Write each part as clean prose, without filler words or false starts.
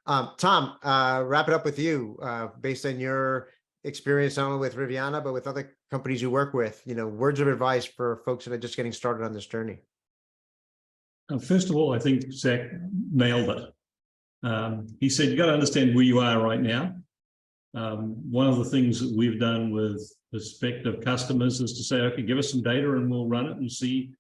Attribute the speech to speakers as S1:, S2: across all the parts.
S1: Tom, wrap it up with you, based on your experience, not only with Riviana, but with other companies you work with, words of advice for folks that are just getting started on this journey.
S2: First of all, I think Zach nailed it. He said, you got to understand where you are right now. One of the things that we've done with prospective customers is to say, okay, give us some data and we'll run it and see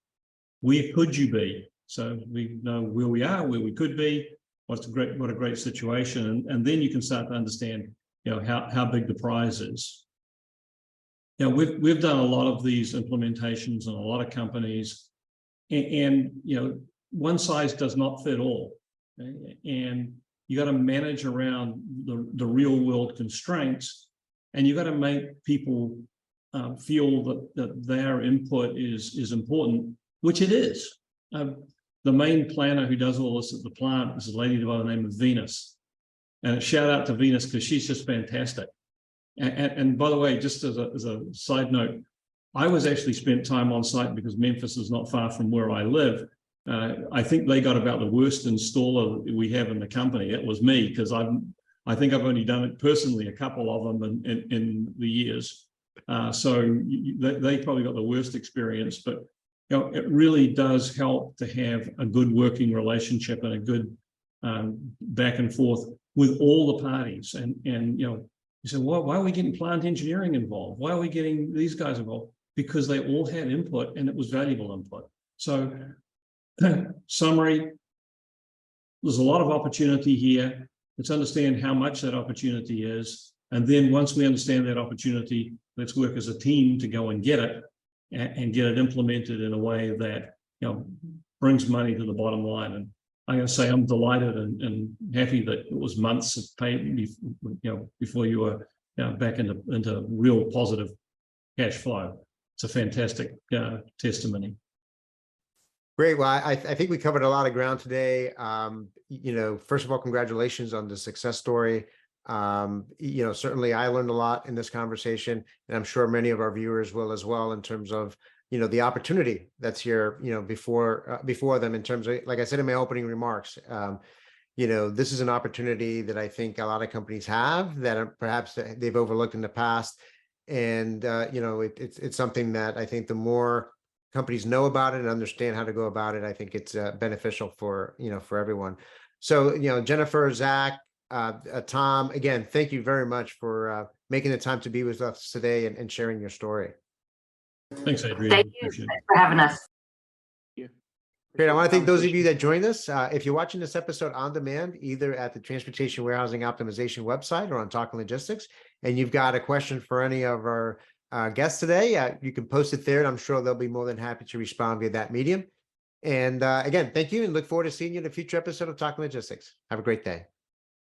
S2: where could you be. So we know where we are, where we could be, what a great situation, and then you can start to understand, how big the prize is. We've done a lot of these implementations in a lot of companies, and one size does not fit all, okay? And you got to manage around the real world constraints, and you got to make people feel that their input is important, which it is. The main planner who does all this at the plant is a lady by the name of Venus. And shout out to Venus because she's just fantastic. And by the way, just as a side note, I was actually spent time on site because Memphis is not far from where I live. I think they got about the worst installer we have in the company. It was me, because I think I've only done it personally a couple of them in the years. So they probably got the worst experience, but it really does help to have a good working relationship and a good back and forth with all the parties. And you say, well, why are we getting plant engineering involved? Why are we getting these guys involved? Because they all had input and it was valuable input. So summary, there's a lot of opportunity here. Let's understand how much that opportunity is. And then once we understand that opportunity, let's work as a team to go and get it and get it implemented in a way that, brings money to the bottom line. And I'm going to say I'm delighted and happy that it was months of pay, before you were back into real positive cash flow. It's a fantastic testimony.
S1: Great. Well, I think we covered a lot of ground today. First of all, congratulations on the success story. Certainly I learned a lot in this conversation, and I'm sure many of our viewers will as well, in terms of, the opportunity that's here, before them, in terms of, like I said in my opening remarks, this is an opportunity that I think a lot of companies have that perhaps they've overlooked in the past. And, it's something that I think the more companies know about it and understand how to go about it, I think it's beneficial for everyone. So, Jennifer, Zach, Tom, again, thank you very much for making the time to be with us today and sharing your story.
S2: Thanks, Adrian.
S3: Thank you. Thanks for having us.
S1: Great. I want to thank those of you that joined us. If you're watching this episode on demand, either at the Transportation Warehousing Optimization website or on Talking Logistics, and you've got a question for any of our guests today, you can post it there, and I'm sure they'll be more than happy to respond via that medium. And again, thank you, and look forward to seeing you in a future episode of Talking Logistics. Have a great day.